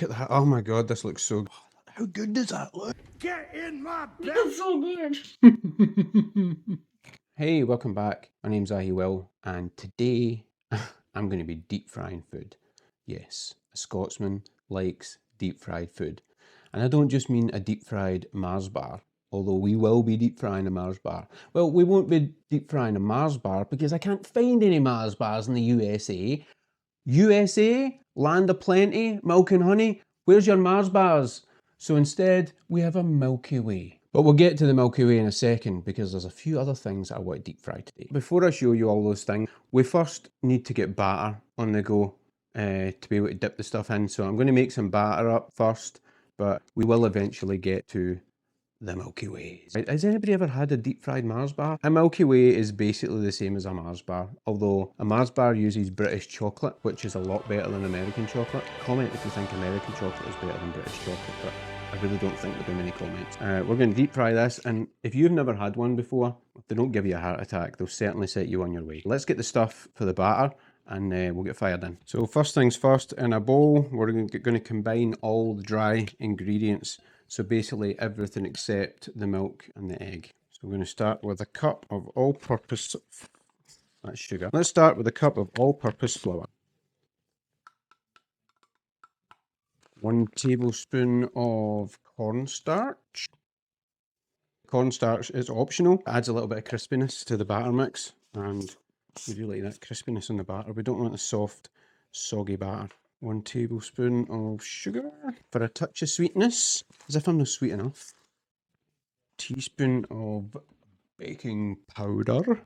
Look at that. Oh my God, this looks so good. How good does that look? Get in my bed! That's so good. Hey, welcome back. My name's AyeHe-Will, and today I'm going to be deep frying food. Yes, a Scotsman likes deep fried food. And I don't just mean a deep fried Mars bar, although we will be deep frying a Mars bar. Well, we won't be deep frying a Mars bar because I can't find any Mars bars in the USA. USA, land of plenty, milk and honey, where's your Mars bars? So instead, we have a Milky Way. But we'll get to the Milky Way in a second because there's a few other things I want to deep fry today. Before I show you all those things, we first need to get batter on the go to be able to dip the stuff in. So I'm going to make some batter up first, but we will eventually get to the Milky Way. Has anybody ever had a deep fried Mars bar? A Milky Way is basically the same as a Mars bar, although a Mars bar uses British chocolate, which is a lot better than American chocolate. Comment if you think American chocolate is better than British chocolate, but I really don't think there'll be many comments. We're going to deep fry this, and if you've never had one before, if they don't give you a heart attack, they'll certainly set you on your way. Let's get the stuff for the batter, and we'll get fired in. So first things first, in a bowl, we're going to combine all the dry ingredients. So basically everything except the milk and the egg. So we're going to start with a cup of all-purpose, that's sugar. Let's start with a cup of all-purpose flour. 1 tablespoon of cornstarch. Cornstarch is optional. It adds a little bit of crispiness to the batter mix, and we do like that crispiness on the batter. We don't want a soft, soggy batter. 1 tablespoon of sugar for a touch of sweetness, as if I'm not sweet enough. Teaspoon of baking powder.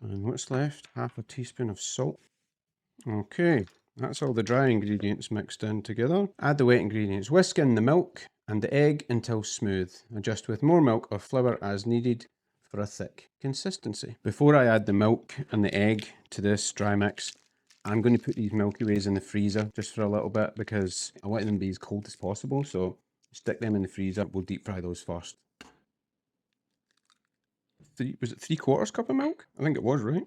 And what's left? 1/2 teaspoon of salt. Okay, that's all the dry ingredients mixed in together. Add the wet ingredients. Whisk in the milk and the egg until smooth. Adjust with more milk or flour as needed for a thick consistency. Before I add the milk and the egg to this dry mix, I'm going to put these Milky Ways in the freezer just for a little bit because I want them to be as cold as possible. So stick them in the freezer. We'll deep fry those first. Was it 3/4 cup of milk? I think it was, right?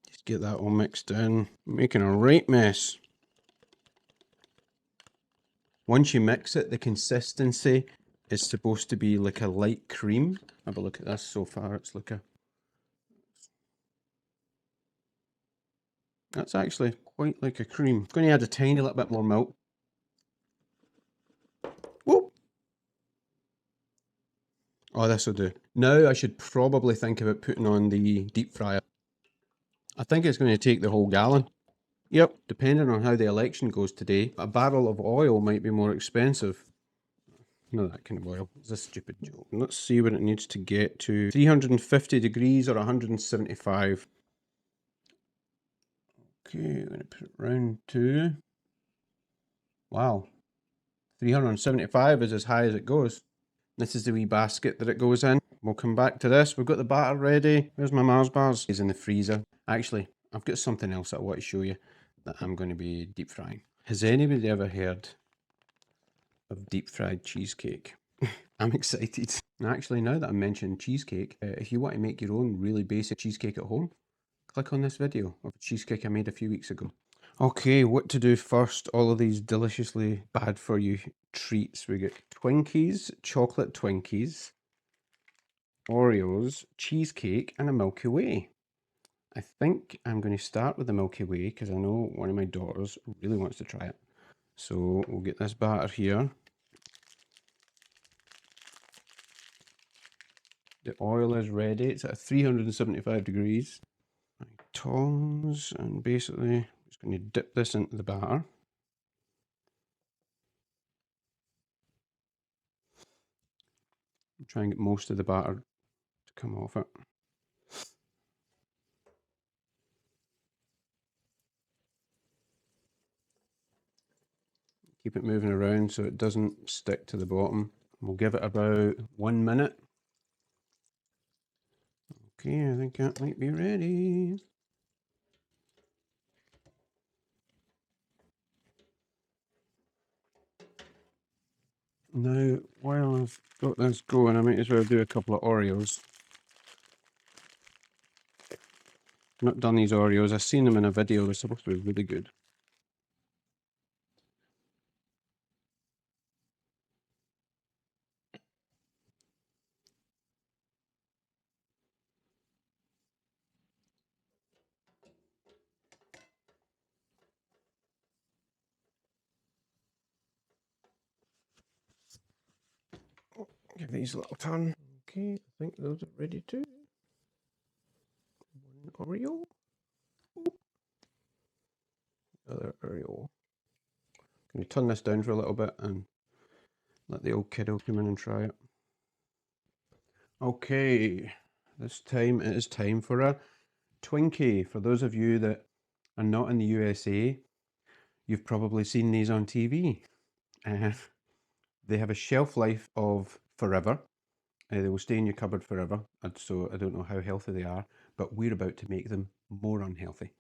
Just get that all mixed in. Making a right mess. Once you mix it, the consistency is supposed to be like a light cream. Have a look at this so far. It's like a... That's actually quite like a cream. I'm going to add a tiny little bit more milk. Whoa! Oh, this will do. Now I should probably think about putting on the deep fryer. I think it's going to take the whole gallon. Yep, depending on how the election goes today, a barrel of oil might be more expensive. Not that kind of oil. It's a stupid joke. Let's see what it needs to get to. 350 degrees or 175. Okay, I'm going to put it round to... Wow. 375 is as high as it goes. This is the wee basket that it goes in. We'll come back to this. We've got the batter ready. Where's my Mars bars? It's in the freezer. Actually, I've got something else I want to show you that I'm going to be deep frying. Has anybody ever heard of deep fried cheesecake? I'm excited. Actually, now that I mentioned cheesecake, if you want to make your own really basic cheesecake at home, click on this video of a cheesecake I made a few weeks ago. Okay, what to do first? All of these deliciously bad for you treats. We get Twinkies, chocolate Twinkies, Oreos, cheesecake, and a Milky Way. I think I'm going to start with the Milky Way because I know one of my daughters really wants to try it. So we'll get this batter here. The oil is ready. It's at 375 degrees. My tongs, and basically I'm just going to dip this into the batter. Try and get most of the batter to come off it. Keep it moving around so it doesn't stick to the bottom. We'll give it about 1 minute. Okay, I think that might be ready. Now, while I've got this going, I might as well do a couple of Oreos. Not done these Oreos. I've seen them in a video. They're supposed to be really good. Give these a little turn. Okay, I think those are ready too. One Oreo. Another Oreo. Can you turn this down for a little bit and let the old kiddo come in and try it? Okay, this time it is time for a Twinkie. For those of you that are not in the USA, you've probably seen these on TV. They have a shelf life of forever. They will stay in your cupboard forever, and so I don't know how healthy they are, but we're about to make them more unhealthy.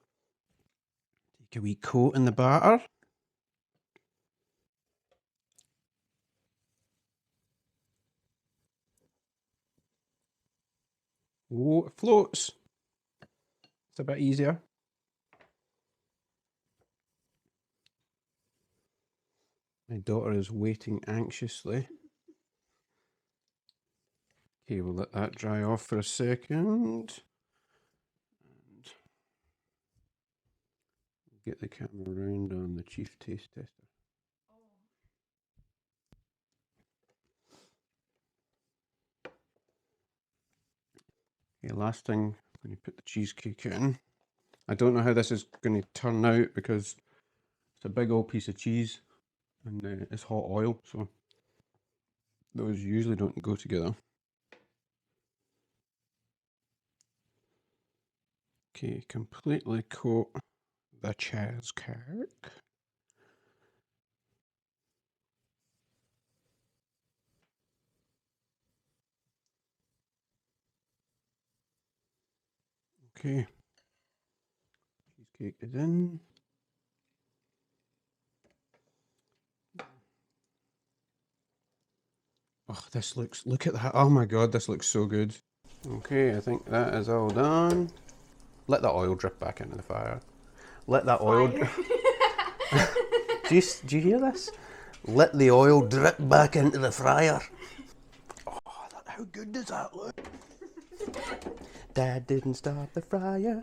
Take a wee coat in the batter. Oh, it floats. It's a bit easier. My daughter is waiting anxiously. Okay, we'll let that dry off for a second. And get the camera around on the chief taste tester. Okay, last thing, I'm going to put the cheesecake in. I don't know how this is going to turn out because it's a big old piece of cheese and it's hot oil, so those usually don't go together. Okay, completely coat the cheesecake. Okay, cheesecake is in. Oh, this looks, look at that. Oh my god, this looks so good. Okay, I think that is all done. Let the oil drip back into the fire. Let that oil. do you hear this? Let the oil drip back into the fryer. Oh, how good does that look? Dad didn't start the fryer.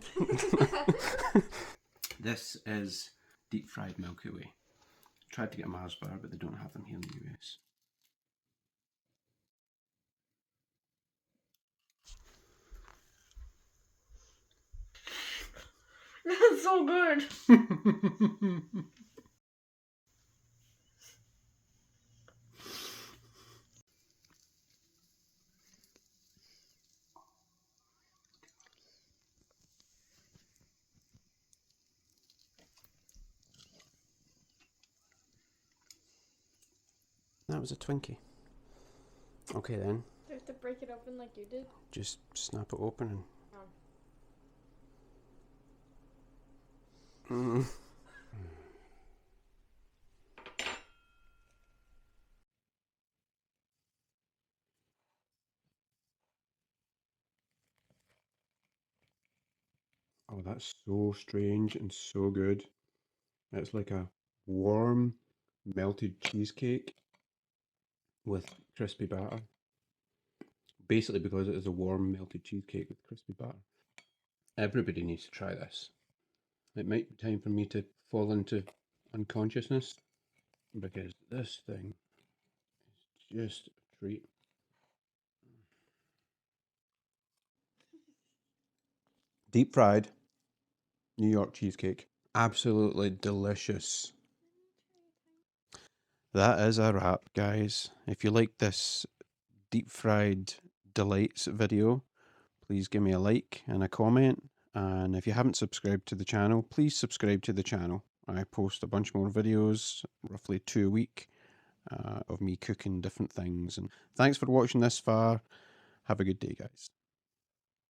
This is deep fried Milky Way. Tried to get a Mars bar, but they don't have them here in the US. That's so good. That was a Twinkie. Okay then. Do you have to break it open like you did? Just snap it open and. Oh. Oh, that's so strange and so good. It's like a warm, melted cheesecake with crispy batter. Basically, because it is a warm, melted cheesecake with crispy batter. Everybody needs to try this. It might be time for me to fall into unconsciousness because this thing is just a treat. Deep fried New York cheesecake. Absolutely delicious. That is a wrap, guys. If you like this deep fried delights video, please give me a like and a comment. And if you haven't subscribed to the channel, please subscribe to the channel. I post a bunch more videos, roughly 2 a week, of me cooking different things. And thanks for watching this far. Have a good day, guys.